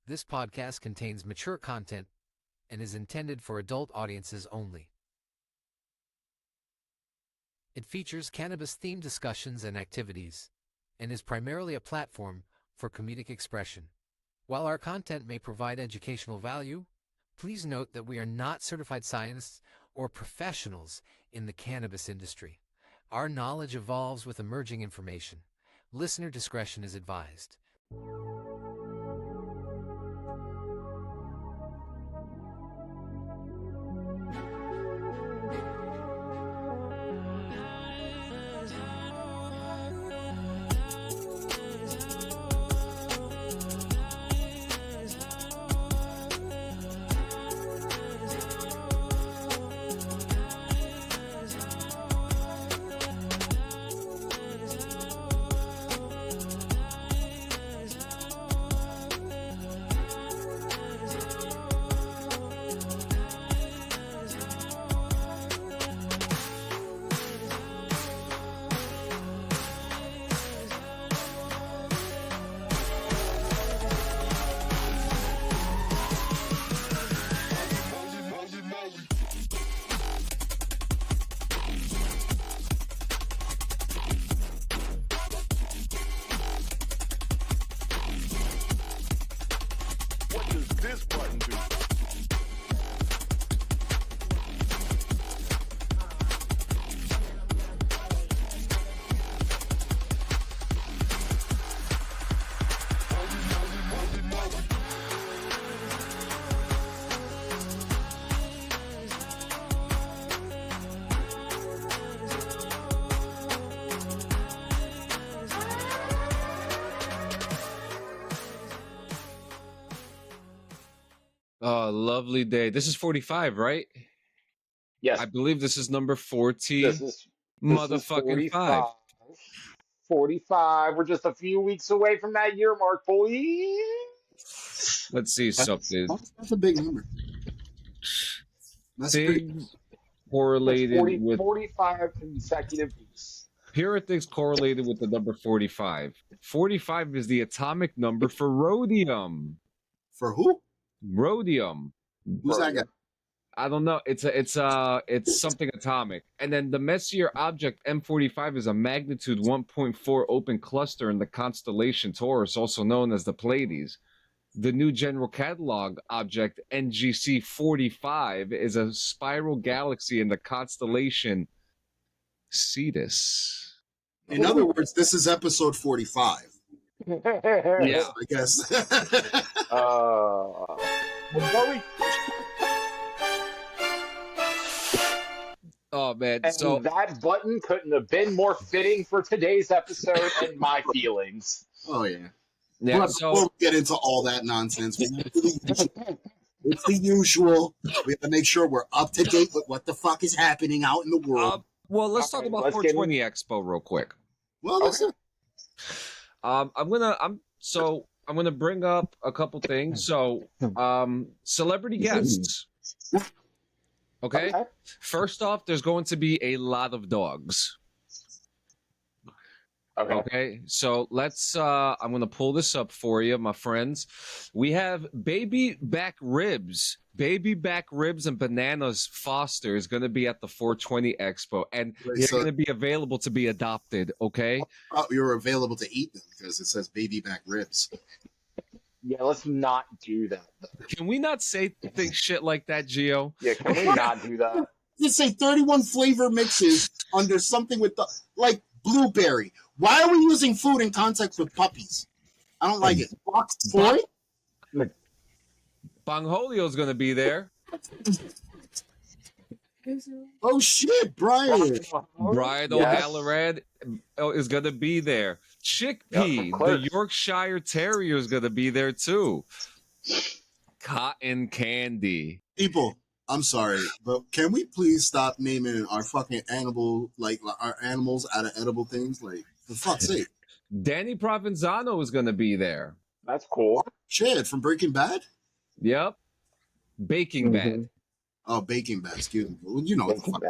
This podcast contains mature content and is intended for adult audiences only. It features cannabis-themed discussions and activities, and is primarily a platform for comedic expression. While our content may provide educational value, please note that we are not certified scientists or professionals in the cannabis industry. Our knowledge evolves with emerging information. Listener discretion is advised. Lovely day. This is 45, right? Yes. I believe this is number 40. This is motherfucking 5. 45. We're just a few weeks away from that year mark, boys. Let's see something. That's a big number. That's Things correlated with 45 consecutive weeks. Here are things correlated with the number 45. 45 is the atomic number for rhodium. For who? Rhodium. Who's that guy? I don't know. It's something atomic. And then the Messier object M45 is a magnitude 1.4 open cluster in the constellation Taurus, also known as the Pleiades. The new general catalog object NGC 45 is a spiral galaxy in the constellation Cetus. In other words, this is episode 45. Yeah, I guess. Oh man! And so that button couldn't have been more fitting for today's episode and my feelings. Oh yeah. Yeah. But So before we get into all that nonsense, it's the usual. We have to make sure we're up to date with what the fuck is happening out in the world. well, let's talk about 420 Expo real quick. Well, listen. I'm gonna bring up a couple things. So, celebrity guests. Okay. First off, there's going to be a lot of dogs. Okay. So let's. I'm gonna pull this up for you, my friends. We have baby back ribs. Baby back ribs and bananas Foster is going to be at the 420 Expo, and they're going to be available to be adopted. Okay. Oh, you're available to eat them because it says baby back ribs. Yeah, let's not do that. Can we not say shit like that, Gio? Yeah, can we not do that? You say 31 flavor mixes under something with the like blueberry. Why are we using food in context with puppies? I don't like it. Box boy. Bongholio is going to be there. Oh shit, Brian! Brian O'Halloran is going to be there. Chickpea, the Yorkshire Terrier, is going to be there too. Cotton Candy. People, I'm sorry, but can we please stop naming our fucking animals out of edible things? Like, for fuck's sake. Danny Provenzano is going to be there. That's cool. Chad from Breaking Bad? Yep. Baking Bad. Oh, Baking Bad, excuse me. Well, you know what the fuck.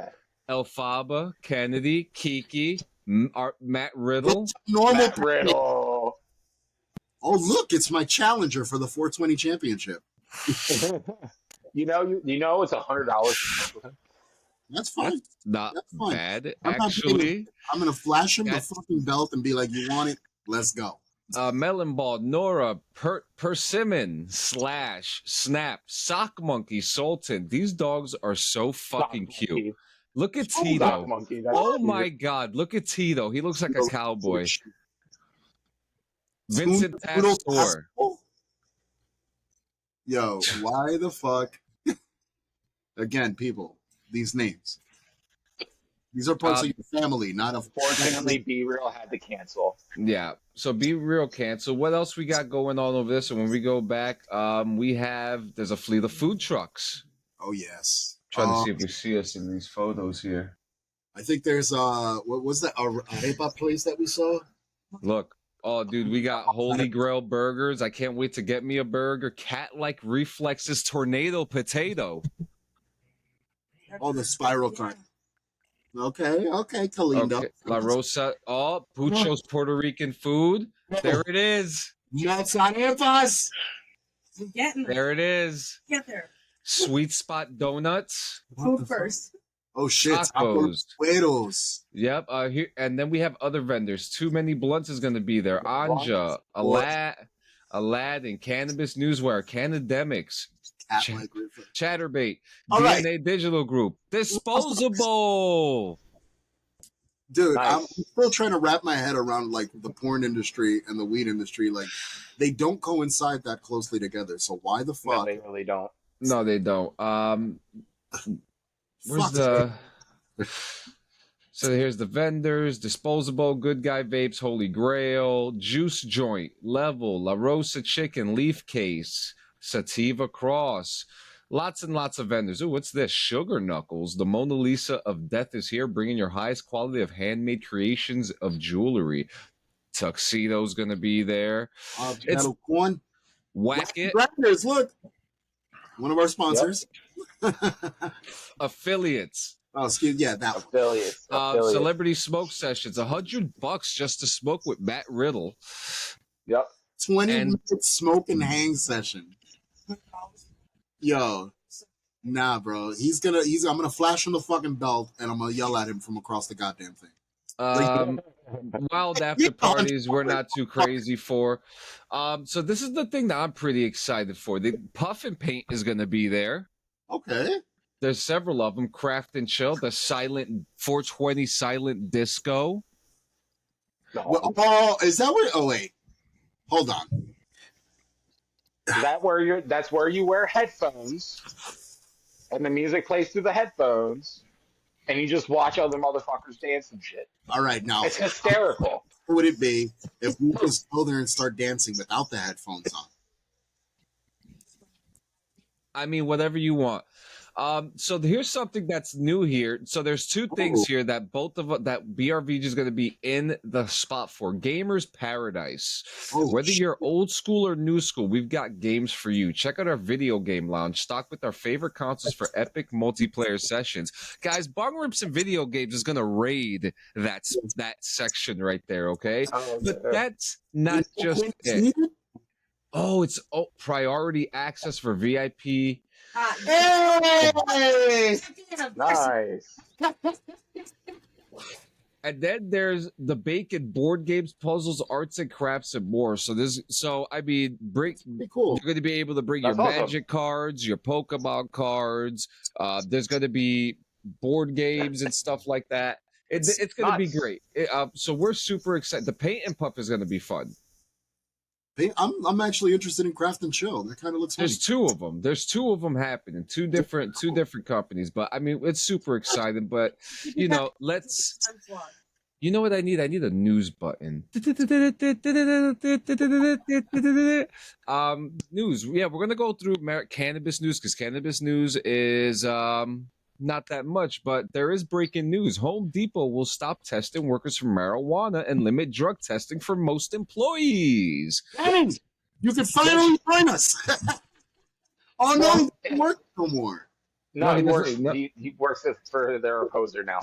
Elphaba, Kennedy, Kiki, Matt Riddle. Normal Matt Riddle. Oh, look, it's my challenger for the 420 championship. You know, it's $100 to smoke with him. That's fine. That's not That's fine. bad, I'm not actually. I'm gonna flash him the That's- fucking belt and be like, "You want it? Let's go." Melon Ball, Nora, Persimmon, Slash, Snap, Sock Monkey, Sultan. These dogs are so fucking Sock cute. monkey. Look at Sock Tito. monkey. That's Oh cute. my God, look at Tito. He looks like a cowboy. Vincent Pastor. Yo, why the fuck? Again, people, these names. These are parts of your family, not of. Fortunately, Be Real had to cancel. Yeah. So Be Real cancel. What else we got going on over this? And when we go back, there's a fleet of food trucks. Oh yes. Trying to see if we see us in these photos here. I think there's what was that? A hip hop place that we saw? Look. Oh, dude, we got Holy Grail burgers. I can't wait to get me a burger. Cat-like reflexes, tornado potato. Oh, the spiral kind. Okay, Kalindo. Okay. La Rosa. Oh, Pucho's Puerto Rican food. There it is. Arepas. I'm getting there. There it is. Get there. Sweet Spot Donuts. Food first. Oh shit! Tacos. Tacos. Yep. Here, and then we have other vendors. Too Many Blunts is going to be there. Anja, Aladdin, Cannabis Newswire, Cannademics, Chatterbait, All DNA right. Digital Group, Disposable. Dude, Nice. I'm still trying to wrap my head around like the porn industry and the weed industry. Like, they don't coincide that closely together. So why the No, fuck? they really don't. No, they don't. Where's Fuck. the? So here's the vendors: Disposable, Good Guy Vapes, Holy Grail, Juice Joint, Level, La Rosa Chicken, Leaf Case, Sativa Cross. Lots and lots of vendors. Ooh, what's this? Sugar Knuckles. The Mona Lisa of Death is here, bringing your highest quality of handmade creations of jewelry. Tuxedo's going to be there. It's Metal Corn. Whack It. Grinders, look. One of our sponsors. Affiliates. Oh, excuse that one. Affiliates. Celebrity Smoke Sessions. $100 just to smoke with Matt Riddle. Yep. 20-minute smoke and hang session. Yo, nah, bro. I'm gonna flash him the fucking belt and I'm gonna yell at him from across the goddamn thing. Wild after parties we're not too crazy for. So this is the thing that I'm pretty excited for. The Puff and Paint is gonna be there. Okay. There's several of them. Craft and Chill, the silent 420 silent disco. Well, oh, is that where? Oh wait, hold on. That's where you wear headphones, and the music plays through the headphones, and you just watch other motherfuckers dance and shit. All right, now It's hysterical. what would it be if we just go there and start dancing without the headphones on? I mean, whatever you want. So here's something that's new here. So there's two things here that that BRVG is going to be in the spot for. Gamers Paradise. Whether you're old school or new school, we've got games for you. Check out our video game lounge, stocked with our favorite consoles for epic multiplayer sessions. Guys, Bong Rips and Video Games is going to raid that section right there, okay? But that's not just it. Oh, it's priority access for VIP. Hey! Nice. And then there's the Bacon board games, puzzles, arts and crafts, and more. So Cool. you're going to be able to bring That's your awesome. Magic cards, your Pokemon cards. There's going to be board games and stuff like that. It's going to be Nice. great. So we're super excited. The Paint and Puff is going to be fun. I'm actually interested in Craft and Chill. That kind of looks funny. There's two of them. There's two of them happening. Two different companies. But I mean, it's super exciting. But you know, you know what I need? I need a news button. News. Yeah, we're gonna go through cannabis news because cannabis news is not that much, but there is breaking news. Home Depot will stop testing workers for marijuana and limit drug testing for most employees. Dang! You can finally join us. Oh no, he doesn't work no more. No, he he works. doesn't. No. He works for their opposer now.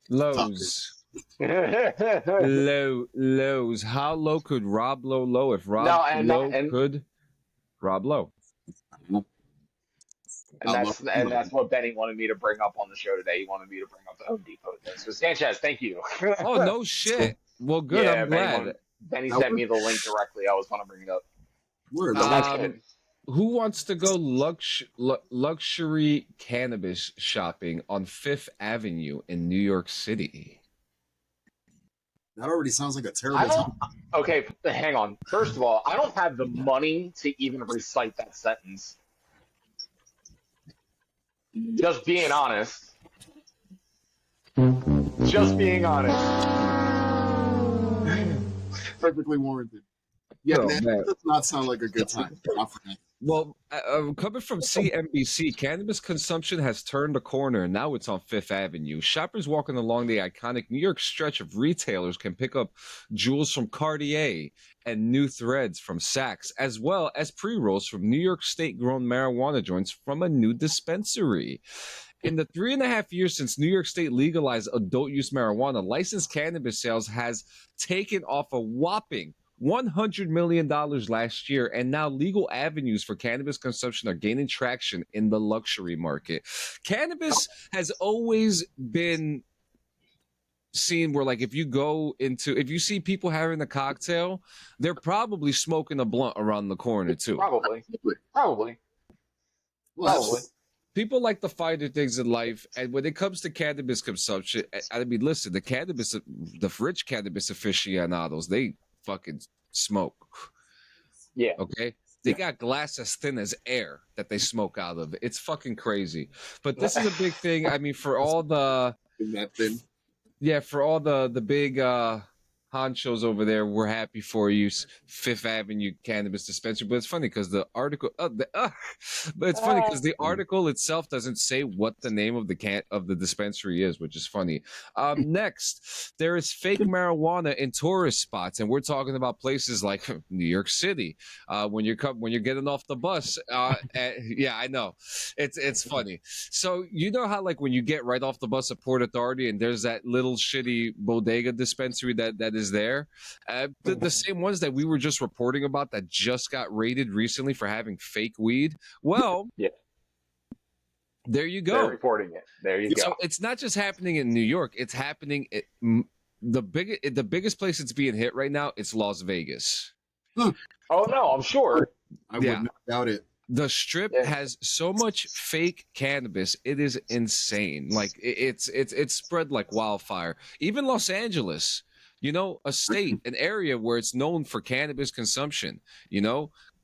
Lowe's. Lows. How low could Rob Low if Rob No, and Low and could Rob Low? and that's what Benny wanted me to bring up on the show today. He wanted me to bring up the Home Depot thing. So Sanchez, thank you. Oh, no shit. Well, good. Yeah, I'm glad. Benny sent me the link directly. I was going to bring it up. Word. So that's good. Who wants to go luxury cannabis shopping on Fifth Avenue in New York City? That already sounds like a terrible I don't. time. Okay, hang on. First of all, I don't have the money to even recite that sentence. Just being honest. Just being honest. Perfectly warranted. Yeah, Oh, that man. does not sound like a good time. Not for me. Well, coming from CNBC, cannabis consumption has turned a corner, and now it's on Fifth Avenue. Shoppers walking along the iconic New York stretch of retailers can pick up jewels from Cartier and new threads from Saks, as well as pre-rolls from New York State-grown marijuana joints from a new dispensary. In the 3.5 years since New York State legalized adult-use marijuana, licensed cannabis sales has taken off a whopping $100 million last year, and now legal avenues for cannabis consumption are gaining traction in the luxury market. Cannabis has always been seen where, like, if you see people having a cocktail, they're probably smoking a blunt around the corner too. Probably. Well, Probably. People like the finer things in life, and when it comes to cannabis consumption, I mean, listen, the rich cannabis aficionados, they fucking smoke. Yeah. Okay, they got glass as thin as air that they smoke out of. It's fucking crazy. But this is a big thing. I mean, for all the big honchos over there, we're happy for you, Fifth Avenue Cannabis Dispensary. But it's funny because the article, the article itself doesn't say what the name of the dispensary is, which is funny. Next, there is fake marijuana in tourist spots, and we're talking about places like New York City. When you're getting off the bus, yeah, I know, it's funny. So you know how, like, when you get right off the bus at Port Authority, and there's that little shitty bodega dispensary that is there, the same ones that we were just reporting about that just got raided recently for having fake weed. Well, Yeah. There you They're go. reporting it. There you go. So it's not just happening in New York; it's happening at the biggest place it's being hit right now. It's Las Vegas. Oh no, I'm sure. I would not doubt it. The Strip has so much fake cannabis; it is insane. Like it's spread like wildfire. Even Los Angeles, a state, an area where it's known for cannabis consumption.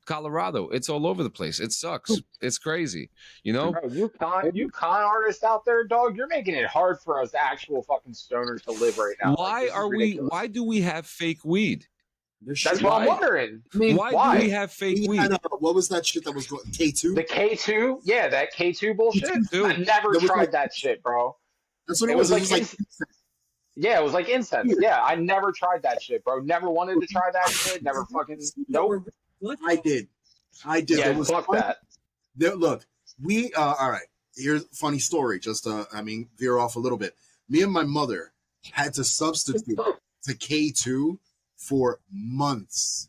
Colorado, it's all over the place. It sucks. It's crazy. Bro, you con artists out there, dog. You're making it hard for us actual fucking stoners to live right now. Why do we have fake weed? That's what I'm wondering. I mean, why do we have fake weed? What was that shit that was going K2? The K2? Yeah, that K2 bullshit. I never tried that shit, bro. That's what it was. It was like yeah, it was like incense. Yeah, I never tried that shit, bro. Never wanted to try that shit. Never fucking nope. I did. Yeah, fuck that. Look, we all right. Here's a funny story. Just veer off a little bit. Me and my mother had to substitute to K2 for months.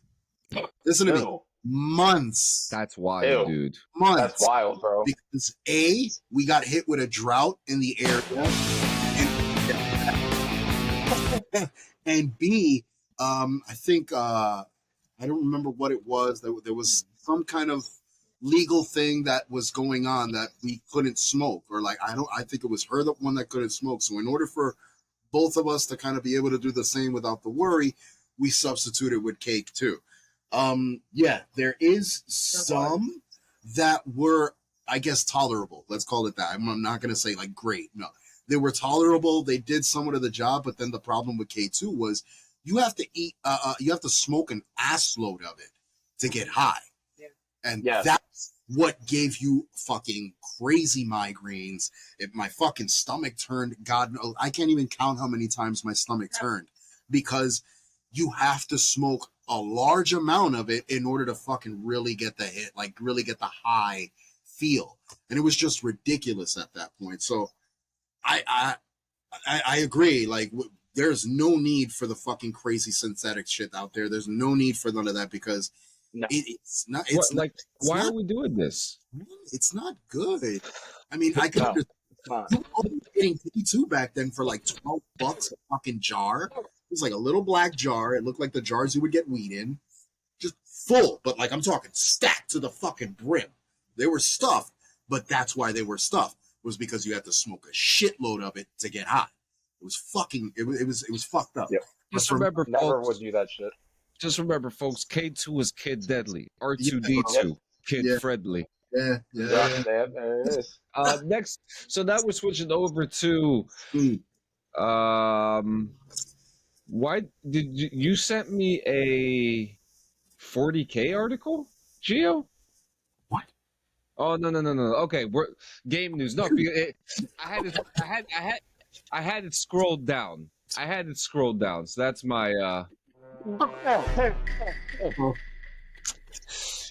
Listen to me. Months. That's wild, dude. Months. That's wild, bro. Because A, we got hit with a drought in the area. And B, I think I don't remember what it was. There was some kind of legal thing that was going on that we couldn't smoke, or I think it was her, the one that couldn't smoke. So in order for both of us to kind of be able to do the same without the worry, we substituted with cake too. Yeah, there is some that were, I guess, tolerable. Let's call it that. I'm not going to say like great. No, they were tolerable. They did somewhat of the job, but then the problem with K2 was you have to you have to smoke an ass load of it to get high. Yeah. And that's what gave you fucking crazy migraines. My fucking stomach turned, God knows, I can't even count how many times my stomach turned, because you have to smoke a large amount of it in order to fucking really get the hit, like really get the high feel. And it was just ridiculous at that point. So I agree. Like there's no need for the fucking crazy synthetic shit out there. There's no need for none of that because No. it's not. What, It's not. like, It's why not, are we doing this? it's not good. I mean, I can No. understand. It's not. You were only getting P2 back then for like $12 a fucking jar. It was like a little black jar. It looked like the jars you would get weed in, just full. But like I'm talking stacked to the fucking brim. They were stuffed, but that's why they were stuffed. Was because you had to smoke a shitload of it to get high. It was fucking. It was fucked up. Yep. Just for- remember, Never folks. would do that shit. Just remember, folks. K2 is Kid Deadly. R2D2 Yep. Kid Yeah. Friendly. Yeah. There it is. Next, so now we're switching over to why did you sent me a 40K article, Gio? What? Oh no. Okay, we're game news. No, because I had it scrolled down. So that's my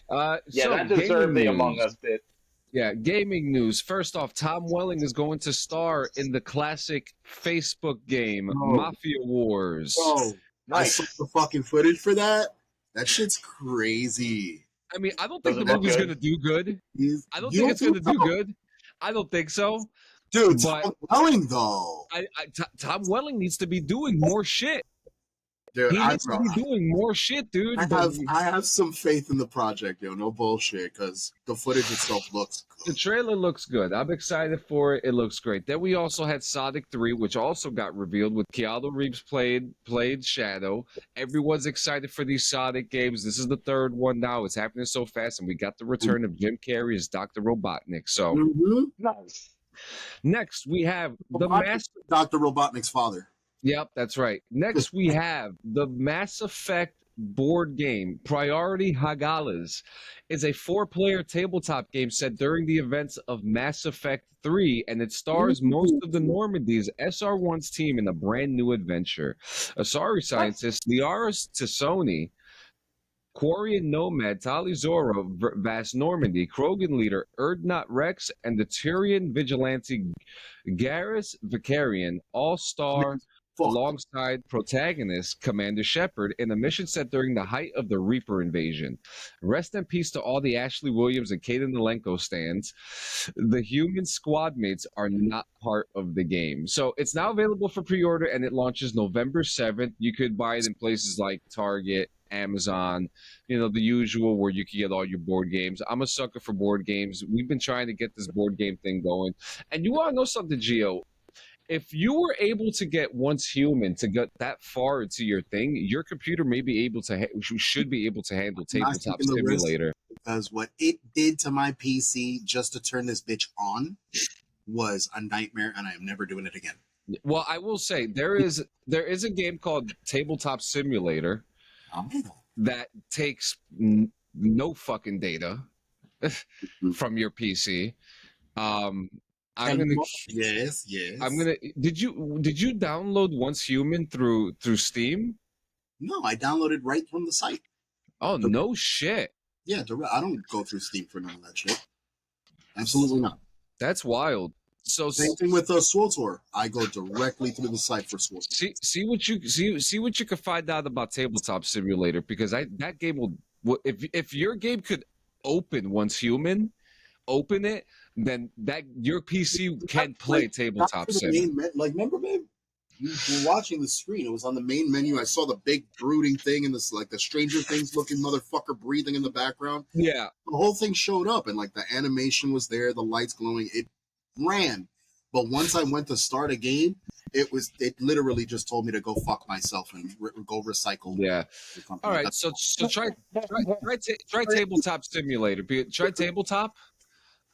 Yeah, so that deserved gaming the news. Among Us bit. Yeah, gaming news. First off, Tom Welling is going to star in the classic Facebook game Mafia Wars. Oh, Nice. I saw the fucking footage for that. That shit's crazy. I mean, I don't think Does the it look movie's good? going to do good. I don't You think it's going to do so? good. I don't think so. Dude, But- Tom Welling though. Tom Welling needs to be doing more shit. Dude, He needs to be doing more shit, dude. I have some faith in the project, yo. No bullshit, because the footage itself looks The good. trailer looks good. I'm excited for it. It looks great. Then we also had Sonic 3, which also got revealed with Keanu Reeves played Shadow. Everyone's excited for these Sonic games. This is the third one now. It's happening so fast, and we got the return of Jim Carrey as Dr. Robotnik. So Nice. next we have the Master. Dr. Robotnik's father. Yep, that's right. Next we have the Mass Effect board game. Priority Hagalas is a 4-player tabletop game set during the events of Mass Effect 3, and it stars most of the Normandy's SR1's team in a brand new adventure. Asari scientist Liara Tassoni, Quarian Nomad Tali Zora, Vast Normandy, Krogan leader Erdnot Rex, and the Tyrian vigilante Garrus Vicarian all star alongside protagonist Commander Shepard in a mission set during the height of the Reaper invasion. Rest in peace to all the Ashley Williams and Kaden Nolenko stands. The human squad mates are not part of the game. So it's now available for pre-order and it launches November 7th. You could buy it in places like Target, Amazon, you know, the usual where you can get all your board games. I'm a sucker for board games. We've been trying to get this board game thing going. And you want to know something, Gio? If you were able to get Once Human to get that far into your thing, your computer may be able to should be able to handle Tabletop Simulator. Because what it did to my PC just to turn this bitch on was a nightmare, and I am never doing it again. Well, I will say there is a game called Tabletop Simulator that takes no fucking data from your PC. Yes. I'm gonna. Did you download Once Human through Steam? No, I downloaded right from the site. Oh no shit! Yeah, I don't go through Steam for none of that shit. Absolutely not. That's wild. So Same thing with SWTOR. I go directly through the site for SWTOR. See what you can find out about Tabletop Simulator, because that game will if your game could open Once Human, open it, then that your PC can play Tabletop Sim. Remember, babe? You were watching the screen. It was on the main menu. I saw the big brooding thing and this like the Stranger Things looking motherfucker breathing in the background. Yeah, the whole thing showed up and like the animation was there, the lights glowing. It ran, but once I went to start a game, it literally just told me to go fuck myself and go recycle. Yeah. All right. So try Tabletop Simulator. Try Tabletop.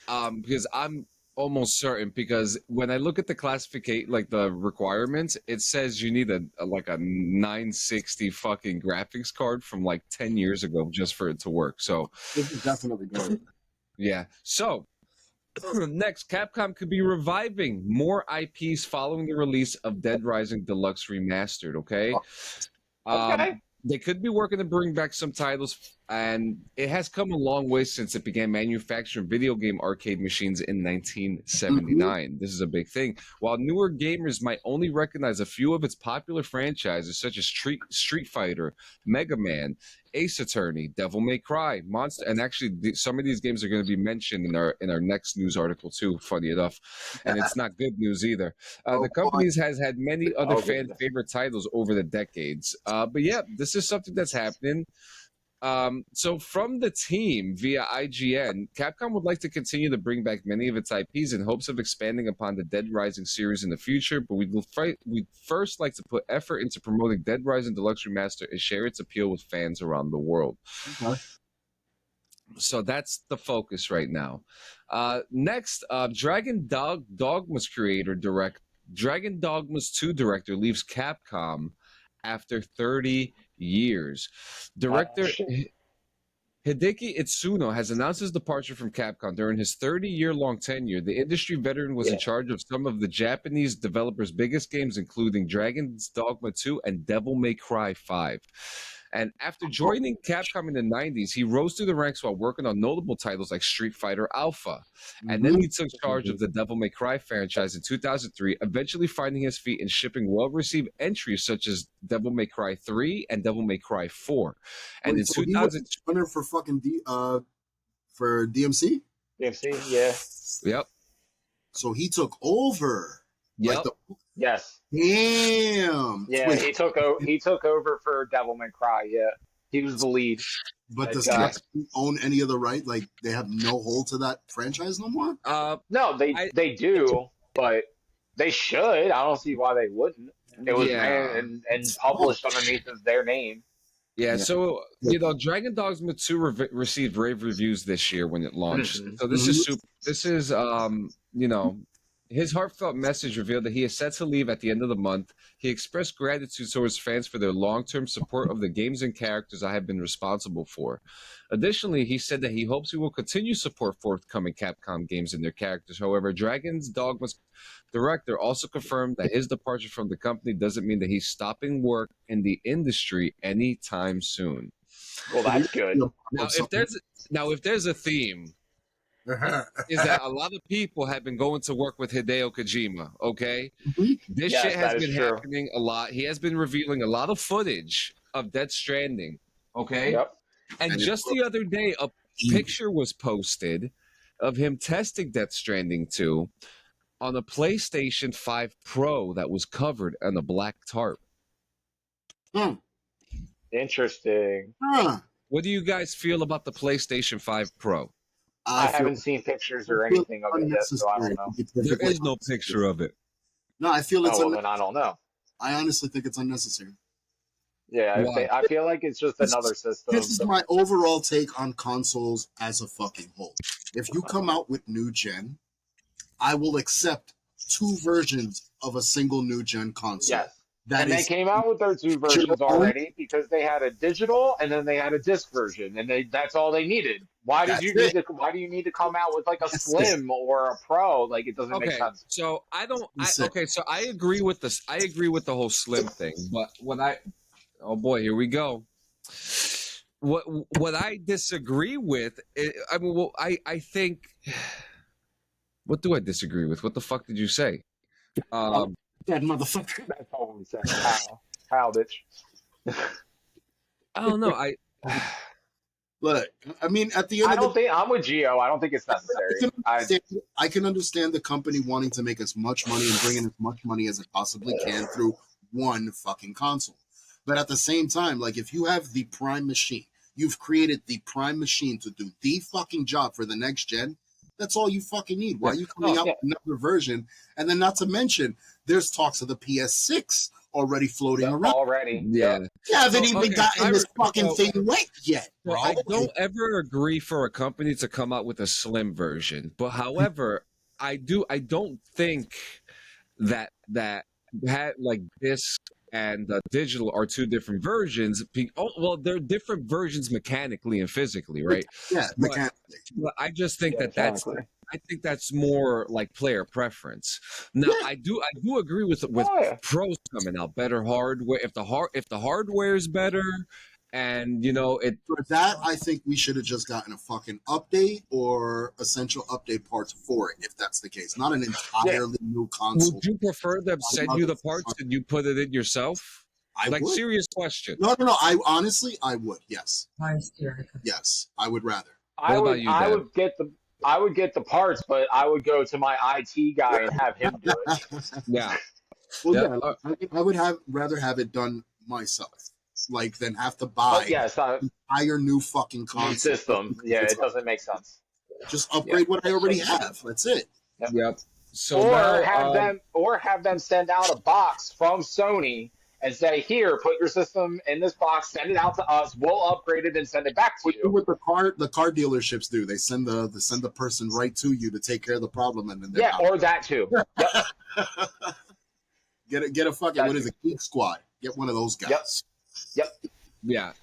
Because I'm almost certain, because when I look at the classification, like the requirements, it says you need a 960 fucking graphics card from like 10 years ago just for it to work. So this is definitely good. Yeah. So next, Capcom could be reviving more IPs following the release of Dead Rising Deluxe Remastered. Okay. Okay. They could be working to bring back some titles and it has come a long way since it began manufacturing video game arcade machines in 1979. This is a big thing. While newer gamers might only recognize a few of its popular franchises, such as Street Fighter, Mega Man, Ace Attorney, Devil May Cry, Monster, and actually some of these games are going to be mentioned in our next news article too. Funny enough, and it's not good news either. The company has had many other fan favorite titles over the decades. But yeah, this is something that's happening. So from the team via IGN, Capcom would like to continue to bring back many of its IPs in hopes of expanding upon the Dead Rising series in the future, but we'd first like to put effort into promoting Dead Rising Deluxe Remaster and share its appeal with fans around the world. Okay. So that's the focus right now. Next, Dragon Dogma's 2 director leaves Capcom after 30 years. Director Hideki Itsuno has announced his departure from Capcom. During his 30-year-long tenure, the industry veteran was in charge of some of the Japanese developers' biggest games, including Dragon's Dogma 2 and Devil May Cry 5. And after joining Capcom in the 90s, he rose through the ranks while working on notable titles like Street Fighter Alpha. And then he took charge of the Devil May Cry franchise in 2003, eventually finding his feet in shipping well-received entries such as Devil May Cry 3 and Devil May Cry 4. And in 2000, winner for fucking for DMC? DMC, yeah. Yep. So he took over. Yep. Yes. Damn. Yeah, Wait. he took over for Devil May Cry. Yeah, he was the lead. But does Capcom own any of the right? Like they have no hold to that franchise no more? No, they do, but they should. I don't see why they wouldn't. It was and published underneath their name. Yeah, so Dragon Dogma 2 received rave reviews this year when it launched. So this is super. This is his heartfelt message revealed that he is set to leave at the end of the month. He expressed gratitude towards fans for their long-term support of the games and characters I have been responsible for. Additionally, he said that he hopes he will continue support forthcoming Capcom games and their characters. However, Dragon's Dogma's director also confirmed that his departure from the company doesn't mean that he's stopping work in the industry anytime soon. Well, that's good. Now, if there's a theme, is that a lot of people have been going to work with Hideo Kojima, okay? This shit has been happening a lot. He has been revealing a lot of footage of Death Stranding, okay? Yep. And just the other day, a picture was posted of him testing Death Stranding 2 on a PlayStation 5 Pro that was covered in a black tarp. Interesting. What do you guys feel about the PlayStation 5 Pro? I haven't seen pictures or anything of it yet, so I don't know. There is no picture of it. No, I feel it's then I don't know. I honestly think it's unnecessary. Yeah, I feel like it's just another system. This is my overall take on consoles as a fucking whole. If you come out with new gen, I will accept 2 versions of a single new gen console. Yes. They came out with their 2 versions already because they had a digital and then they had a disc version, and that's all they needed. Why do you need to come out with like a Slim or a Pro? Like it doesn't make sense. So so I agree with this. I agree with the whole Slim thing, but oh boy, here we go. What I disagree with, I think. What do I disagree with? What the fuck did you say? That motherfucker. That's all we said. How, bitch. I don't know. Look, I mean, at the end I'm with Gio. I don't think it's necessary. I can understand the company wanting to make as much money and bring in as much money as it possibly can through one fucking console. But at the same time, like if you have the prime machine, you've created the prime machine to do the fucking job for the next gen. That's all you fucking need. Why are you coming out with another version? And then not to mention, there's talks of the PS6 already floating around. Already. Yeah. You haven't even gotten this fucking thing wet yet, bro. I don't ever agree for a company to come out with a slim version. But however, I don't think that had like disc and digital are 2 different versions. Well, they're different versions mechanically and physically, right? Yeah, mechanically. But I just think that's more like player preference. Now, I do agree with pros coming out, better hardware. If the hardware is better And you know it. For that, I think we should have just gotten a fucking update or essential update parts for it, if that's the case. Not an entirely new console. Would you prefer them send you the parts and you put it in yourself? I Like would. serious question. No. I honestly, I would. Yes. Yes, I would rather. I What would about you, I Dan? would get the parts, but I would go to my IT guy and have him do it. Yeah. Well, Yeah. I would rather have it done myself, like than have to buy But yes, an entire new fucking new console. system. Yeah, it doesn't make sense. Just upgrade what I already have. That's it. Yep. So Or now, have them send out a box from Sony and say, "Here, put your system in this box. Send it out to us. We'll upgrade it and send it back to What you." the car dealerships do? They send the person right to you to take care of the problem, and then they're Yeah, out. or that too. Yep. get a fucking what is it? Geek Squad. Get one of those guys. Yep. yeah.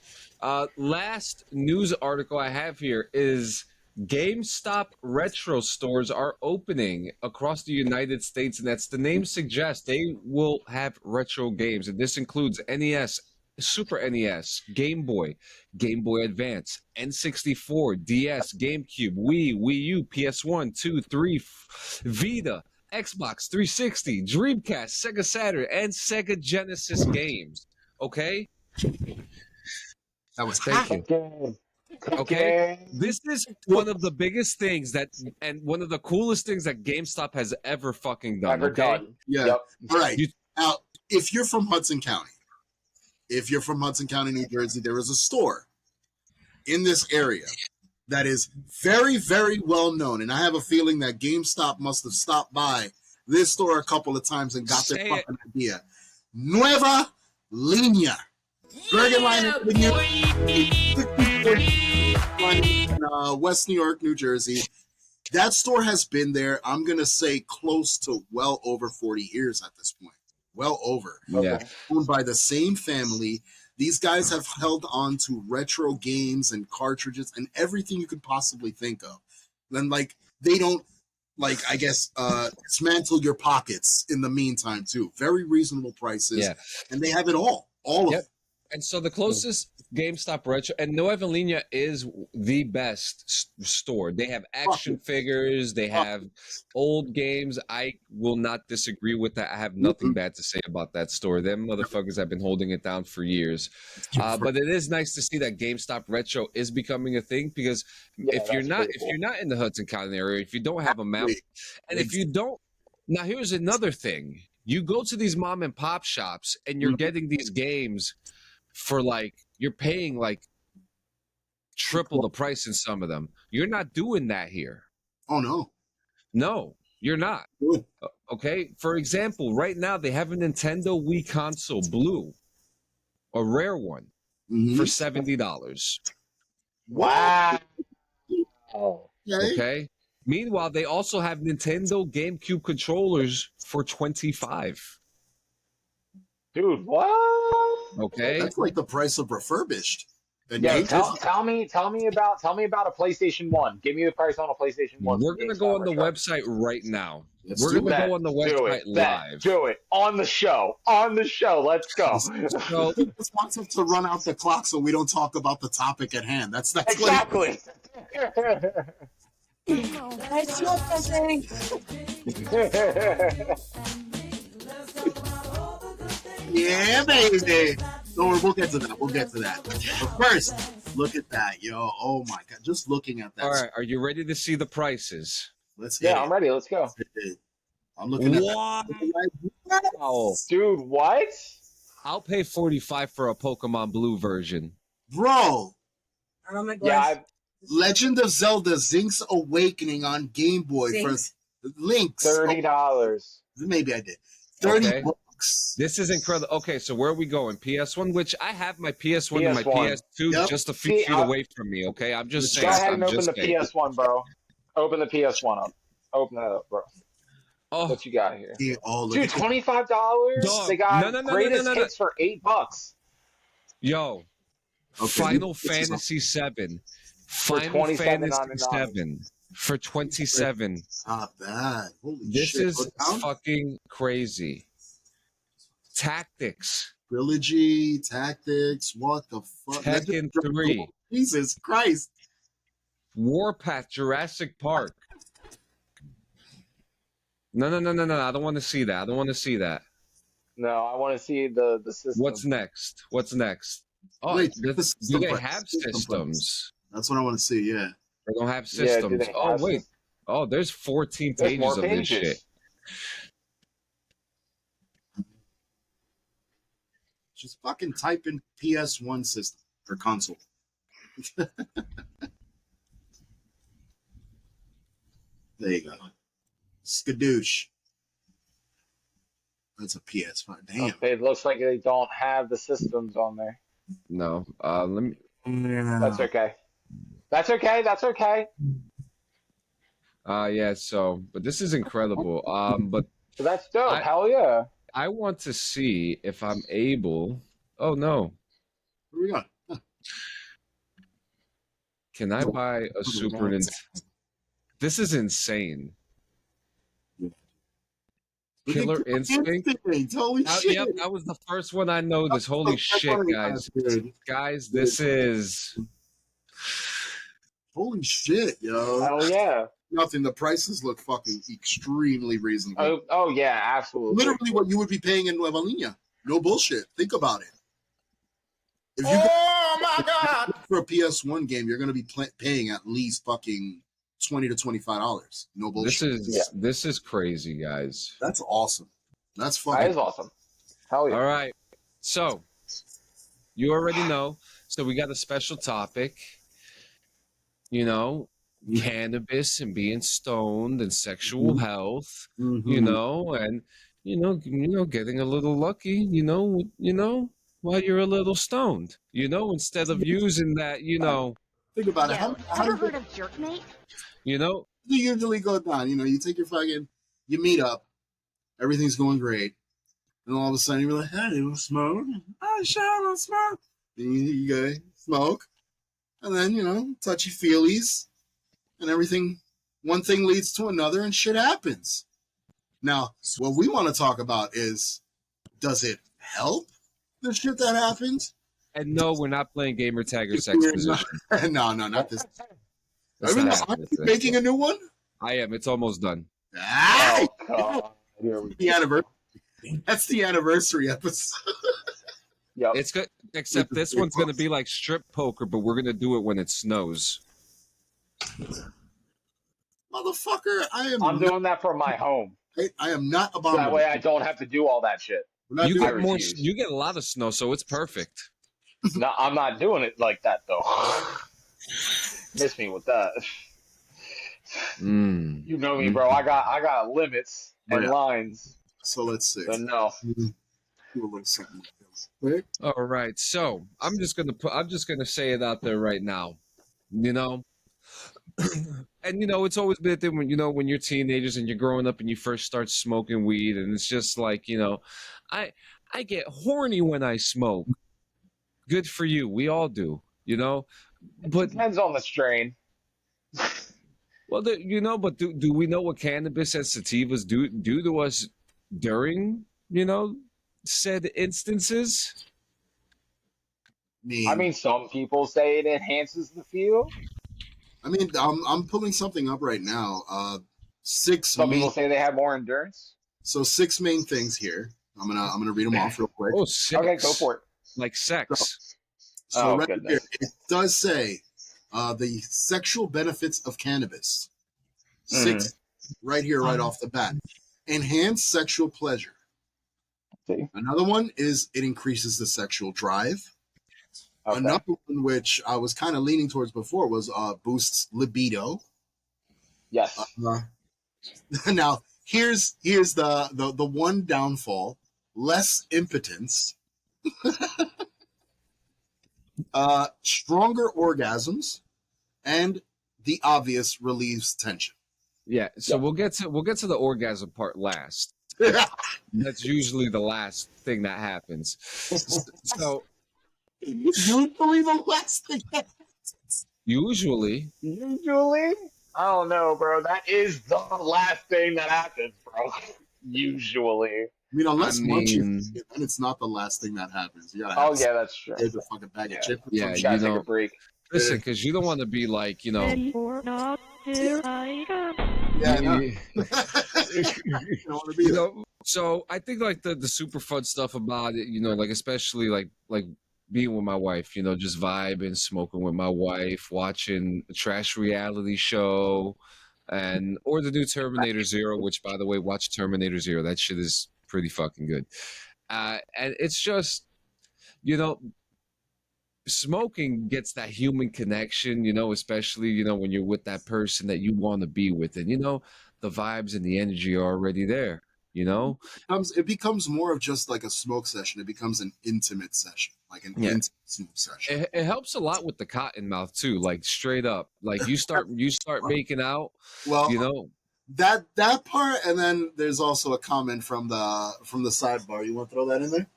Last news article I have here is GameStop retro stores are opening across the United States, and that's the name suggests they will have retro games, and this includes NES, Super NES, Game Boy, Game Boy Advance, N64, DS, GameCube, Wii, Wii U, PS1, 2, 3, Vita, Xbox 360, Dreamcast, Sega Saturn, and Sega Genesis games. Okay? That was Thank you. Okay, this is one of the biggest things and one of the coolest things that GameStop has ever fucking done. Ever Okay, done. Yeah. Yep. All right. You- Now, if you're from Hudson County, New Jersey, there is a store in this area that is very, very well known, and I have a feeling that GameStop must have stopped by this store a couple of times and got their Say fucking idea. Nueva Linea. Bergen Line in West New York, New Jersey. That store has been there, I'm going to say, close to well over 40 years at this point. Well over. yeah, Owned by the same family. These guys have held on to retro games and cartridges and everything you could possibly think of. Then, like, they don't, like, I guess, dismantle your pockets in the meantime, too. Very reasonable prices. yeah. And they have it all. All of Yep. it. And so the closest GameStop retro, and Nueva Linea is the best store. They have action figures, they have old games. I will not disagree with that. I have nothing bad to say about that store. Them motherfuckers have been holding it down for years. But it is nice to see that GameStop retro is becoming a thing because if you're not in the Hudson County area, if you don't have a map, and if you don't, now here's another thing: you go to these mom and pop shops and you're getting these games for like you're paying like triple the price in some of them. You're not doing that here. Oh, no. No, you're not. Good. Okay. For example, right now they have a Nintendo Wii console Blue, a rare one, Mhm. for $70. Wow. Okay. Meanwhile, they also have Nintendo GameCube controllers for $25. Dude, what? Okay. That's like the price of refurbished. And Yeah, you tell me about a PlayStation 1. Give me the price on a PlayStation 1. We're gonna go on the website right now. Let's We're do gonna Bet. go on the Do website it. Bet. live. Do it. On the show. Let's go. So He just wants us to run out the clock so we don't talk about the topic at hand. That's like, Exactly. Let's do something. yeah, baby. Don't worry, we'll get to that. But first, look at that, yo. Oh my god, just looking at that. all right, are you ready to see the prices? Let's hit Yeah, it. I'm ready. Let's go. Let's hit it. I'm looking at Wow. that. Dude, what? I'll pay $45 for a Pokemon Blue version. Bro, Oh my Yeah, gosh. Legend of Zelda Zink's Awakening on Game Boy Zinx. for Links. $30. Maybe I did. 30 Okay. bucks. This is incredible. Okay, so where are we going? PS1, which I have my PS1 and my PS1. PS2 Yep. just a few See, feet away from me. Okay, I'm just Go saying. ahead I'm and open just the saying. PS1, bro. Open the PS1 up. Open it up, bro. Oh, What you got here? Yeah, oh, look Dude, at that. $25. Dog, They got no. greatest hits for $8. yo, Okay, Final this is Fantasy VII. For Final Fantasy $27.99. VII for 27. Not bad. Holy This shit. is Look down. fucking crazy. Tactics. Trilogy, Tactics, what the fuck? Tekken 3. Jesus Christ. Warpath, Jurassic Park. No. I don't want to see that. No, I want to see the system. What's next? Oh, Wait, do they have systems? That's what I want to see, yeah. They don't have Yeah, do systems. they Oh, have wait. Oh, there's 14 There's pages more of this shit. pages. Just fucking type in PS1 system or console. There you go. Skadoosh. That's a PS5. Damn. Okay, it looks like they don't have the systems on there. No. Let me. Yeah. That's okay. That's okay. Yeah. So, but this is incredible. But So that's dope. I- Hell yeah. I want to see if I'm able. Oh no! Where we going? Can I buy a Super Nintendo? This is insane. Killer Instinct. Holy shit. Yep, that was the first one I noticed. Holy shit, guys! Guys, this is. Holy shit, yo. Hell yeah. Nothing. The prices look fucking extremely reasonable. Oh yeah, absolutely. Literally what you would be paying in Nueva Linea. No bullshit. Think about it. If you Oh my God. for a PS1 game, you're going to be paying at least fucking $20 to $25. No bullshit. This is crazy, guys. That's awesome. That's That fucking is awesome. Hell yeah. All right. So, you already know. So, we got a special topic. You know, cannabis and being stoned and sexual health, you know, and getting a little lucky, you know, while you're a little stoned, instead of using that, Think about it. Yo, How ever heard of jerkmate? do you usually go down? You take your fucking, you meet up, everything's going great, and all of a sudden you're like, hey, you want to smoke? Oh, sure, I want to smoke. Then you go smoke, and then, touchy feelies, and everything, one thing leads to another, and shit happens. Now, what we want to talk about is, does it help the shit that happens? And no, we're not playing gamer tag or sex position. No, not this. That's Are not you making a new one? I am. It's almost done. Ah! Oh god. Here we The anniversary. That's the anniversary episode. Yep. It's good, except this one's going to be like strip poker, but we're going to do it when it snows. Motherfucker, I'm doing that for my home. I am not So abominable. that way I don't have to do all that shit. We're not You doing get I more. refuse. You get a lot of snow, so it's perfect. No, I'm not doing it like that though. Miss me with that. You know me, bro. I got limits and Yeah. lines. So let's see. So no. Do a little something like this. Quick. All right, so I'm just gonna say it out there right now, and it's always been a thing when you're teenagers and you're growing up and you first start smoking weed, and it's just like I get horny when I smoke. Good for you, we all do, but Depends on the strain. well, but do we know what cannabis and sativas do to us during said instances? I mean, some people say it enhances the feel. I'm pulling something up right now. Some people say they have more endurance. So 6 main things here. I'm gonna read them off real quick. Oh, six. Okay, go for it. Like sex. So Oh, right goodness. here, it does say the sexual benefits of cannabis. 6 right here, right off the bat. Enhanced sexual pleasure. See? Another one is it increases the sexual drive. Okay. Another one which I was kind of leaning towards before was boosts libido. Yes. Now here's the one downfall: less impotence. Stronger orgasms, and the obvious relieves tension. Yeah, so we'll get to the orgasm part last. That's usually the last thing that happens. So Usually the last thing. usually, Usually? I don't know, bro. That is the last thing that happens, bro. Usually. I mean, unless munchie, mean, then it's not the last thing that happens. You gotta have Oh yeah, that's true. there's a fucking bag of Yeah. chips or yeah, some You shit. gotta you take a know, break. listen, because you don't want to be like, you know, Ready or not, here I come. Yeah, no. you, You don't want to be you there. know. So I think like the super fun stuff about it, you know, like especially like being with my wife, you know, just vibing, smoking with my wife, watching a trash reality show, and or the new Terminator Zero, which by the way, watch Terminator Zero. That shit is pretty fucking good. And it's just, you know, smoking gets that human connection, you know, especially, you know, when you're with that person that you want to be with. And, you know, the vibes and the energy are already there, you know? It becomes more of just like a smoke session. It becomes an intimate session, like an Yeah. intimate smoke session. It helps a lot with the cotton mouth too, like straight up. Like you start making out, Well, you know. that part, and then there's also a comment from the sidebar. You want to throw that in there?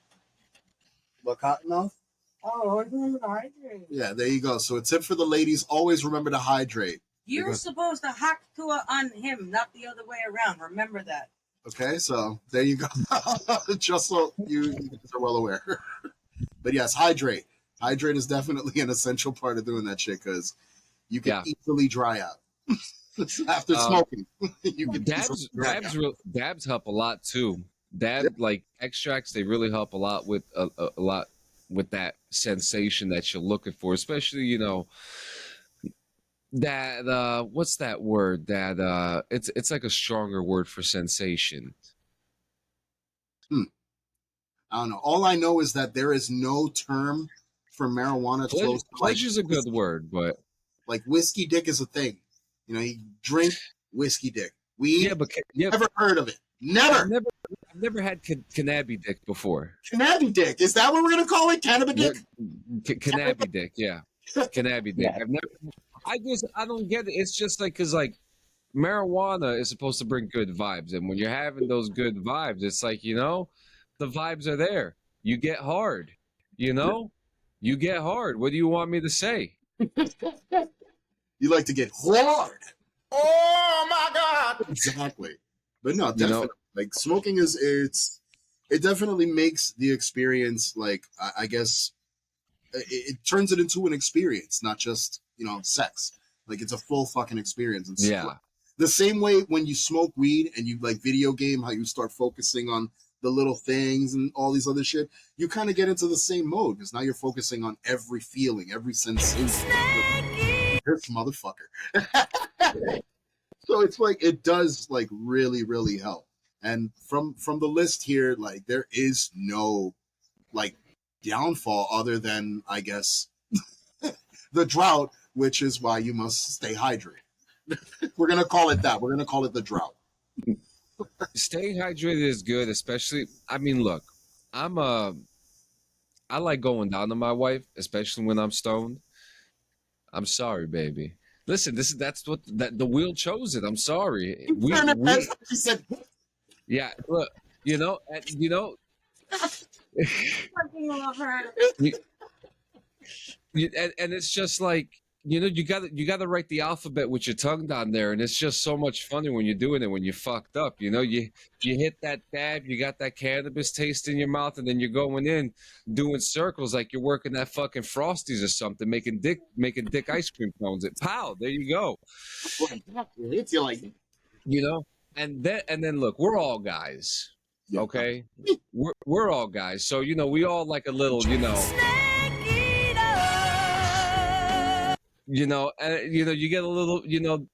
About cottonmouth? Oh, remember to hydrate. Yeah, there you go. So a tip for the ladies: always remember to hydrate. You're Because- supposed to hack to it on him, not the other way around. Remember that. Okay, so there you go. Just so you guys are well aware. But yes, hydrate. Hydrate is definitely an essential part of doing that shit because you can easily dry out after smoking. You can Dabs help a lot too. Like extracts, they really help a lot with a lot with that sensation that you're looking for, especially, you know, that what's that word, that it's like a stronger word for sensation. I don't know. All I know is that there is no term for marijuana close to Pleasure's a good word, but like whiskey dick is a thing. You know, you drink whiskey dick. Weed, never heard of it. Never. I've never had cannabis dick before. Cannabis dick. Is that what we're gonna call it? Cannabis dick? Cannabis dick, yeah. Cannabis dick. I don't get it. It's just like, because like marijuana is supposed to bring good vibes, and when you're having those good vibes, it's like, you know, the vibes are there. You get hard, you know. You get hard. What do you want me to say? You like to get hard. Oh my god! Exactly. But no, definitely. You know, like smoking it definitely makes the experience, like I guess it turns it into an experience, not just, you know, sex. Like it's a full fucking experience. And yeah. The same way when you smoke weed and you like video game, how you start focusing on the little things and all these other shit, you kind of get into the same mode because now you're focusing on every feeling, every sensation. This motherfucker. So it's like it does like really, really help. And from the list here, like there is no like downfall other than, I guess, the drought, which is why you must stay hydrated. We're gonna call it that. We're gonna call it the drought. Staying hydrated is good, especially. I mean, look, I like going down to my wife, especially when I'm stoned. I'm sorry, baby. Listen, that's what the wheel chose it. I'm sorry. She said, yeah, look, you know, and it's just like, you know, you got to write the alphabet with your tongue down there, and it's just so much funny when you're doing it when you're fucked up. You know, you hit that dab, you got that cannabis taste in your mouth, and then you're going in doing circles like you're working at fucking Frosties or something, making dick ice cream cones. Pow, there you go. It's like, you know, and then look, we're all guys, okay? We're all guys, so you know, we all like a little, you know. You know, and you know, you get a little, you know,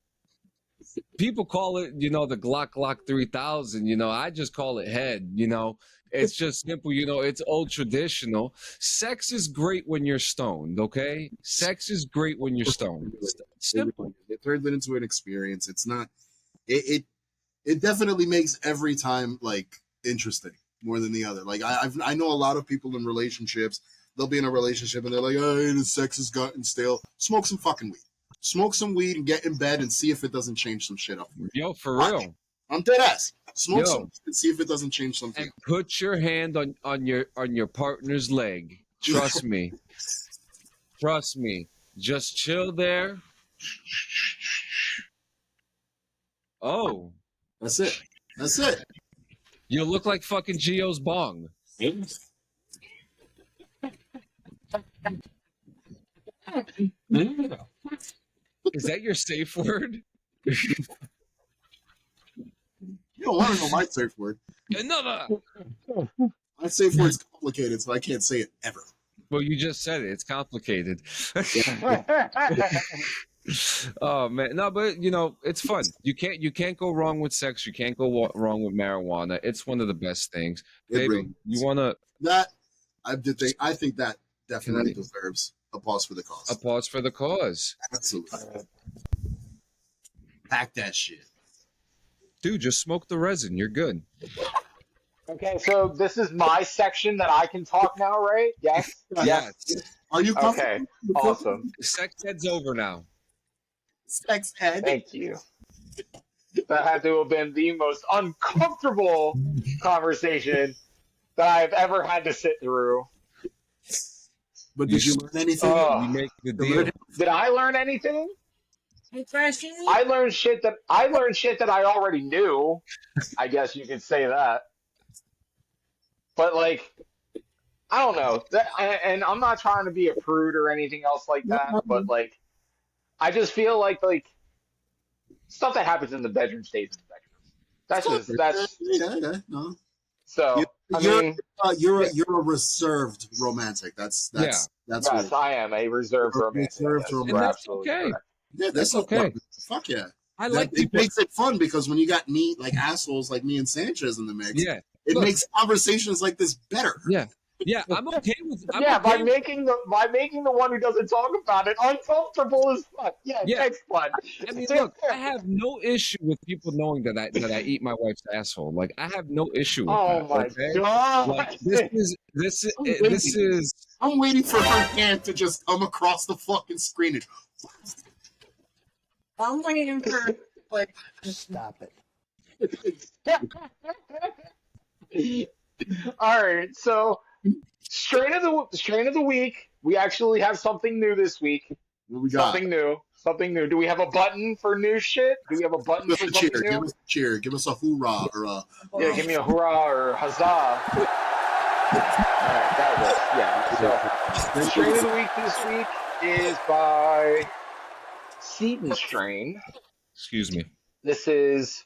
people call it, you know, the Glock 3000. You know, I just call it head. You know, it's just simple. You know, it's old traditional. Sex is great when you're stoned. Okay, sex is great when you're stoned. Simple. It turns it into an experience. It's not. It definitely makes every time like interesting more than the other. Like I know a lot of people in relationships. They'll be in a relationship and they're like, oh, the sex has gotten stale. Smoke some fucking weed. Smoke some weed and get in bed and see if it doesn't change some shit up. Yo, for real. I'm dead ass. Smoke some and see if it doesn't change something. And put your hand on your partner's leg. Trust me. Trust me. Just chill there. Oh. That's it. That's it. You look like fucking Geo's Bong. Is that your safe word? You don't want to know my safe word. Another. My safe word's complicated, so I can't say it ever. Well, you just said it. It's complicated. Oh man, no, but you know it's fun. You can't go wrong with sex. You can't go wrong with marijuana. It's one of the best things. Baby, Really you wanna that? I think that definitely deserves a pause for the cause. a pause for the cause, Absolutely. Pack that shit. dude. Just smoke the resin. You're good. Okay, so this is my section that I can talk now, right? Yes. Yes. Are you Okay. comfortable? Awesome. Sex head's over now. Sex head. Thank you. That had to have been the most uncomfortable conversation that I've ever had to sit through. But did you learn anything? You make the deal. Did I learn anything? Refreshing. I learned shit that I already knew. I guess you could say that. But like, I don't know. And I'm not trying to be a prude or anything else like that. But like, I just feel like stuff that happens in the bedroom stays in the bedroom. Yeah, no. So You're a reserved romantic. That's yes, I am a reserved romantic. Reserved Yes, romantic. That's okay. correct. Yeah, that's okay. Fuck yeah. I like it makes it fun because when you got neat like assholes like me and Sanchez in the mix, it makes conversations like this better. Yeah, I'm okay with. By making the one who doesn't talk about it uncomfortable as fuck. Yeah, it's fun. I mean, look, I have no issue with people knowing that I eat my wife's asshole. Like, I have no issue with that. Oh my god! Like, this is. I'm waiting for her hand to just come across the fucking screen. I'm waiting for like just stop it. All right, so strain of the week. We actually have something new this week. What we got? Something new. Do we have a button for new shit? Do we have a button for something new? Give us a cheer. Give us a hoorah or a. Yeah, give me a hoorah or huzzah. All right, that was yeah. So strain of the week this week is by Seton Strain. Excuse me. This is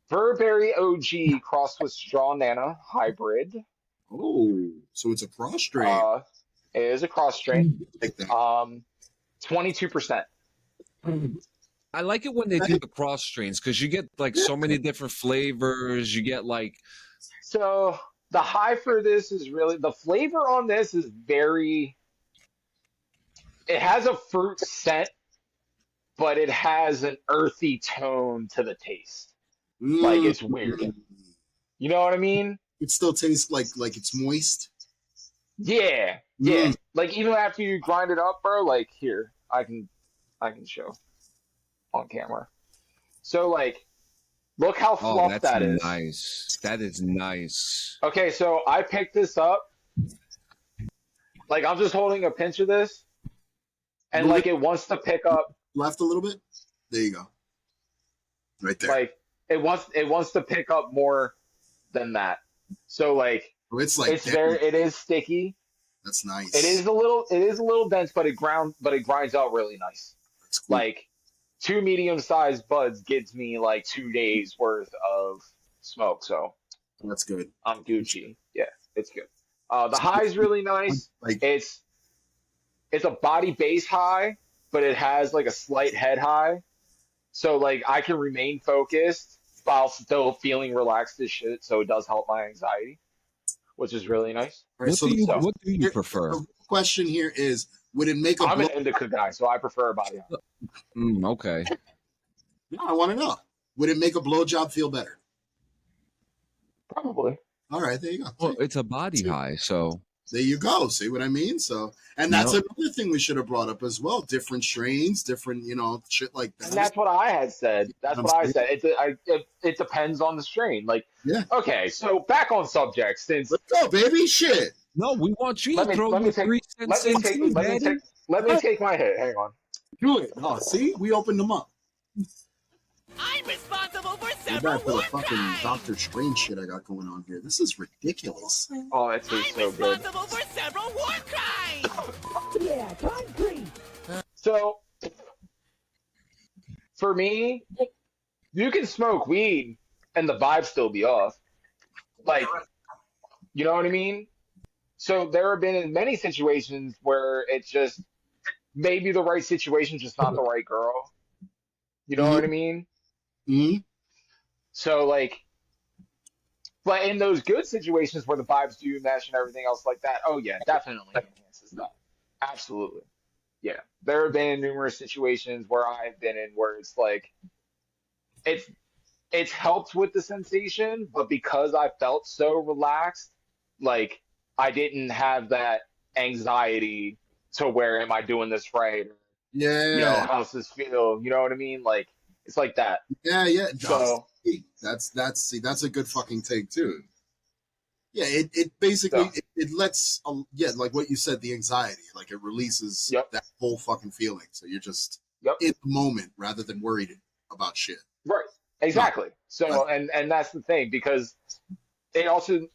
Burberry OG crossed with Straw Nana hybrid. Oh, so it's a cross strain. It is a cross strain. 22%. I like it when they do the cross strains because you get like so many different flavors. You get like. So the high for this is really the flavor on this is very. It has a fruit scent, but it has an earthy tone to the taste. Like it's weird. You know what I mean? It still tastes like it's moist. Yeah. Like even after you grind it up, bro. Like here, I can show on camera. So like, look how fluff that is. Nice. That is nice. Okay, so I picked this up. Like I'm just holding a pinch of this, and like it wants to pick up. Left a little bit. There you go. Right there. Like it wants to pick up more than that. So like it is sticky. That's nice. It is a little dense, but it grinds out really nice. That's cool. Like 2 medium-sized buds gives me like 2 days worth of smoke. So that's good. I'm Gucci. Yeah, it's good. The high is really nice. Like it's a body base high, but it has like a slight head high. So like I can remain focused while still feeling relaxed as shit. So it does help my anxiety, which is really nice. Right, what do you prefer? The question here is, would it make a I'm an indica guy, so I prefer a body high. Okay. No, I want to know. Would it make a blowjob feel better? Probably. All right, there you go. Well, it's a body high, so there you go. See what I mean? So, and that's another thing we should have brought up as well. Different strains, different, shit like that. And that's what I had said. That's what I said. It depends on the strain. Like, okay, so back on subject. Since let's go, baby. Shit. No, we want you to throw your 3 cents in. Let me take my hit. Hang on. Do it. Oh, see, we opened them up. I'm responsible for Go several back to the war fucking crimes. Doctor Strange shit I got going on here. This is ridiculous. Oh, that tastes so I'm good. responsible for several war crimes. Yeah, concrete. So, for me, you can smoke weed and the vibe still be off. Like, you know what I mean? So there have been many situations where it's just maybe the right situation, just not the right girl. You know what I mean? Mm-hmm. So like, but in those good situations where the vibes do mesh and everything else like that, oh yeah, definitely enhances that. Absolutely. Yeah. There have been numerous situations where I've been in where it's like it's it's helped with the sensation, but because I felt so relaxed, like I didn't have that anxiety to where am I doing this right? Or, Yeah. how's this feel? You know what I mean? Like it's like that. Yeah. So That's a good fucking take too. Yeah, it basically so it lets like what you said, the anxiety, like it releases yep, that whole fucking feeling. So you're just yep. in the moment rather than worried about shit. Right. No, Exactly. So and that's the thing because it also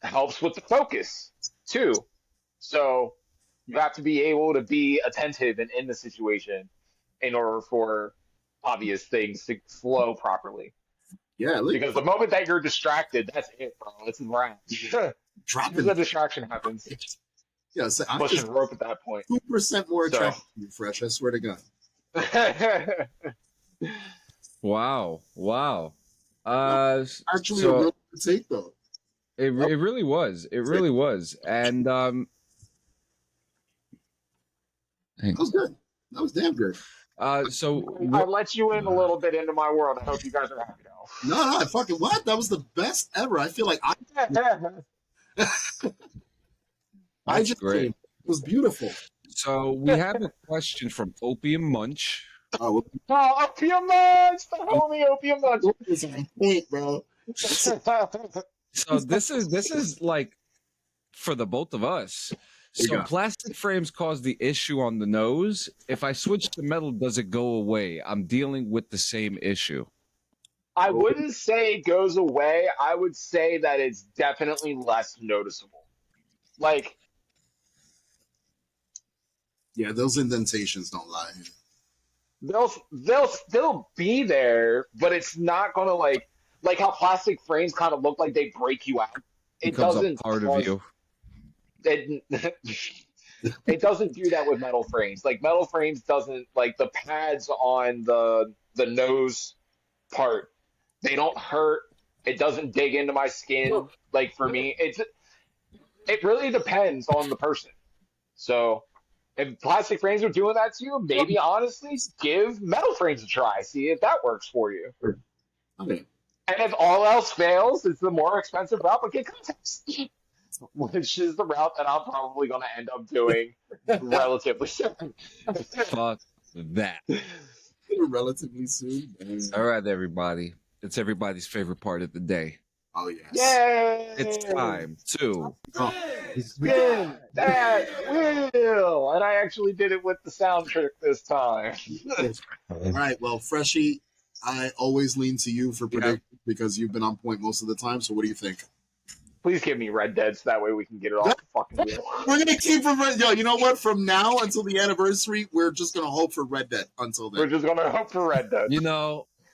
helps with the focus too. So you have to be able to be attentive and in the situation in order for obvious things to flow properly. yeah, look, Because the moment that you're distracted, that's it, bro. It's a wrap. dropping The distraction happens. Yeah, so I'm Pushing just rope at that point. 2% more So attracted to you, Fresh. I swear to God. Wow. Actually, a So real good take though. it really was. It really was. And That was good. That was damn good. so I let you in a little bit into my world. I hope you guys are happy now. No, fucking what? That was the best ever. I feel like I that's just great. came. It was beautiful. So we have a question from Opium Munch. Oh, Oh, Opium Munch! The homie Opium Munch! it's on point, bro. So this is like for the both of us. So plastic frames cause the issue on the nose. If I switch to metal, does it go away? I'm dealing with the same issue. I wouldn't say it goes away. I would say that it's definitely less noticeable. Like, Yeah, those indentations don't lie. they'll still be there, but it's not gonna like how plastic frames kind of look like they break you out. It Becomes a doesn't part of cause you. it, it doesn't do that with metal frames. Like metal frames doesn't like the pads on the nose part. They don't hurt. It doesn't dig into my skin. Like for me, it really depends on the person. So if plastic frames are doing that to you, maybe honestly give metal frames a try. See if that works for you. Okay. And if all else fails, it's the more expensive route, but get contacts. Which is the route that I'm probably going to end up doing relatively soon. Fuck that. Relatively soon. All right, everybody. It's everybody's favorite part of the day. Oh yes. Yay! It's time to Spin that wheel! And I actually did it with the sound trick this time. All right. Well, Freshie, I always lean to you for predictions because you've been on point most of the time. So what do you think? Please give me Red Dead so that way we can get it off the fucking wheel. We're gonna keep it. Yo, you know what? From now until the anniversary, we're just gonna hope for Red Dead until then. We're just gonna hope for Red Dead.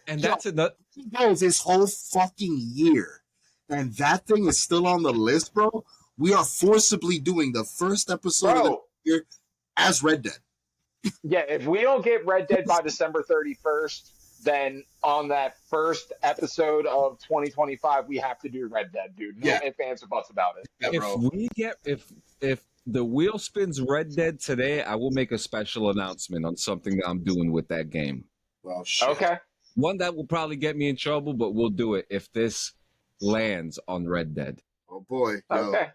And that's another. Guys, this whole fucking year, and that thing is still on the list, bro. We are forcibly doing the first episode of the year as Red Dead. Yeah, if we don't get Red Dead by December 31st, then on that first episode of 2025, we have to do Red Dead, dude. No ifs, ands, or buts about it. If the wheel spins Red Dead today, I will make a special announcement on something that I'm doing with that game. Well, shit. Okay. One that will probably get me in trouble, but we'll do it if this lands on Red Dead. Oh boy. Yo, Okay.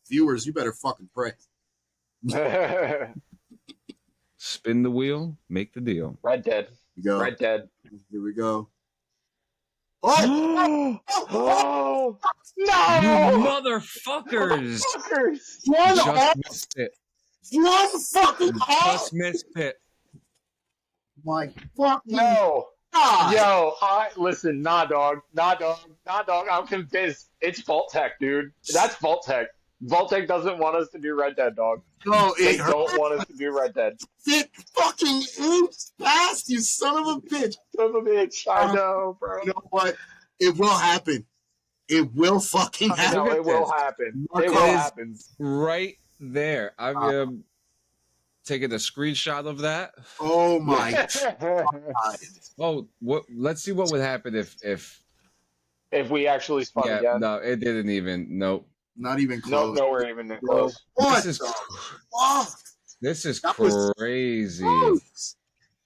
viewers, you better fucking pray. Spin the wheel, make the deal. Red Dead. Go. Red Dead. Here we go. Oh! Oh! No! You motherfuckers! Just missed it. One fucking Just missed it. My fucking No! God. Yo, listen, nah, dog. I'm convinced it's Vault Tech, dude. That's Vault Tech. Vault Tech doesn't want us to do Red Dead, dog. No, They it don't hurts. want us to do Red Dead. It fucking inch fast, you son of a bitch. Son of a bitch, I know, bro. You know what? It will happen. It will fucking I happen. know, Look at it will this. happen. Marco It will is- happen. Right there. I'm taking a screenshot of that. Oh my God. Oh, what? Let's see what would happen if. If we actually spun Yeah, again. no, it didn't even. Nope. Not even No, close. nowhere even close. What This is the fuck? this is That was crazy. Gross.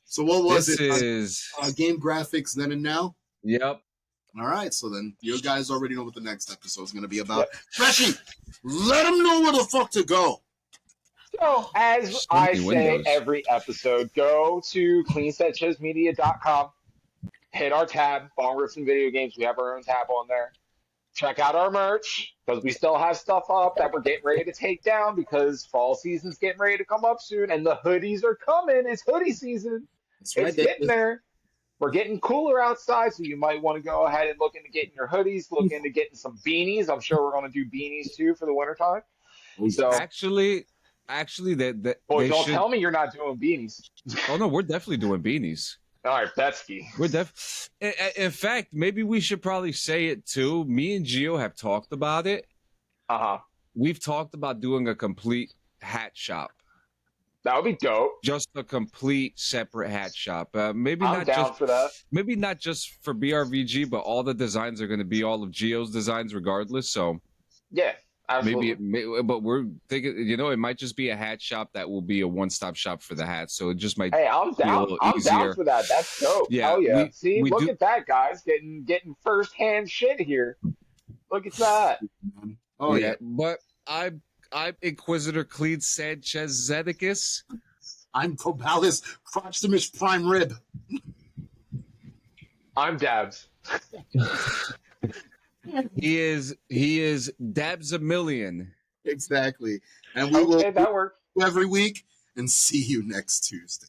So what was This it? is Game graphics then and now? yep. All right, so then you guys already know what the next episode is going to be about. Freshy, let them know where the fuck to go. So, as So I many say windows. every episode, go to cleansetchesmedia.com, hit our tab, Bong Rips and Video Games. We have our own tab on there. Check out our merch, because we still have stuff up that we're getting ready to take down because fall season's getting ready to come up soon, and the hoodies are coming. It's hoodie season. That's It's getting there. We're getting cooler outside, so you might want to go ahead and look into getting your hoodies, look into getting some beanies. I'm sure we're going to do beanies too for the wintertime. So, Actually, that boy, they don't should. tell me you're not doing beanies. Oh no, we're definitely doing beanies. All right, Betsky. We're in fact, maybe we should probably say it too. Me and Gio have talked about it. Uh-huh. We've talked about doing a complete hat shop. That would be dope. Just a complete separate hat shop. Maybe I'm not down just for that. maybe not just for BRVG, but all the designs are going to be all of Gio's designs, regardless. So Yeah, absolutely. but we're thinking, it might just be a hat shop that will be a one-stop shop for the hats. So it just might. Hey, I'm be a down. little I'm easier. down for that. That's dope. Yeah, Hell yeah. See, we look do- at that, guys. Getting first-hand shit here. Look at that. Oh yeah. But I'm Inquisitor Cleed Sanchez Zedicus. I'm Kobalus, Crotchtimus Prime Rib. I'm Dabz. He is Dabz a million. Exactly. And we will Okay, that works. every week and see you next Tuesday.